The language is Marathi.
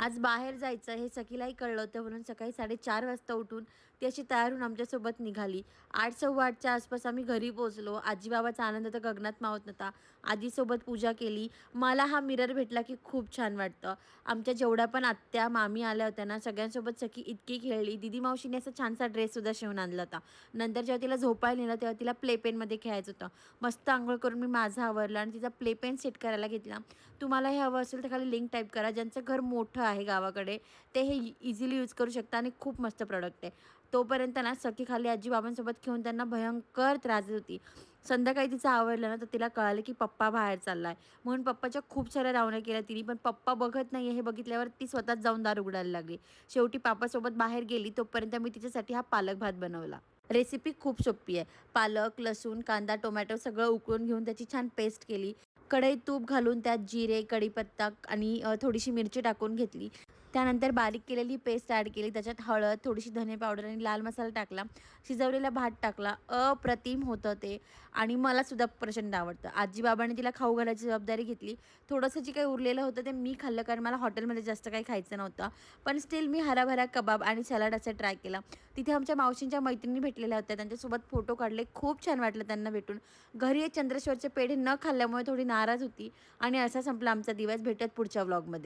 आज बाहेर जायचं हे सखीलाही कळलं होतं म्हणून सकाळी 4:30 वाजता उठून ती अशी तयार होऊन आमच्यासोबत निघाली. 8, 8:15च्या आसपास आम्ही घरी पोहोचलो. आजी-बाबाचा आनंद तर गगनात मावत नव्हता. आजीसोबत पूजा केली. मला हा मिरर भेटला की खूप छान वाटतं. आमच्या जेवढ्या पण आत्या, मामी आल्या होत्या ना, सगळ्यांसोबत सखी इतकी खेळली. दीदी मावशीने असा छानसा ड्रेससुद्धा शिवून आणला होता. नंतर जेव्हा तिला झोपायला नेलं तेव्हा तिला प्ले पेनमध्ये खेळायचं होतं. मस्त अंघोळ करून मी माझं आवरलं आणि तिचा प्ले पेन सेट करायला घेतला. तुम्हाला हे हवं असेल तर खाली लिंक टाईप करा. ज्यांचं घर मोठं आहे गावाकडे ते हे इझिली यूज करू शकता आणि खूप मस्त प्रॉडक्ट आहे. तोपर्यंत ना सखी खाली आजी-बाबांसोबत खेळून त्यांना भयंकर त्रास देत होती. संध्याकाळी तिचं आवरलं ना तर तिला कळालं की पप्पा बाहेर चाललाय. म्हणून पप्पाच्या खूप साऱ्या रावण्या केल्या तिने, पण पप्पा बघत नाहीये हे बघितल्यावर ती स्वतःच जाऊन दार उघडायला लागली. शेवटी पापासोबत बाहेर गेली तोपर्यंत मी तिच्यासाठी हा पालक भात बनवला. रेसिपी खूप सोपी आहे. पालक, लसूण, कांदा, टोमॅटो सगळं उकळून घेऊन त्याची छान पेस्ट केली. कढईत तूप घालून त्यात जिरे, कढीपत्ता आणि थोडीशी मिरची टाकून घेतली. त्यानंतर बारीक केलेली पेस्ट ॲड केली. त्याच्यात हळद, थोडीशी धने पावडर आणि लाल मसाला टाकला. शिजवलेला भात टाकला. अप्रतिम होतं ते आणि मलासुद्धा प्रचंड आवडतं. आजी-बाबांनी तिला खाऊ घालायची जबाबदारी घेतली. थोडंसं जे काही उरलेलं होतं ते मी खाल्लं कारण मला हॉटेलमध्ये जास्त काही खायचं नव्हतं. पण स्टिल मी हराभरा कबाब आणि सलाड असं ट्राय केला. तिथे आमच्या मावशींच्या मैत्रिणी भेटलेल्या होत्या. त्यांच्यासोबत फोटो काढले. खूप छान वाटलं त्यांना भेटून. घरी एक चंद्रेश्वरचे पेढे न खाल्ल्यामुळे थोडी नाराज होती आणि असा संपला आमचा दिवस. भेटूयात पुढच्या व्लॉगमध्ये.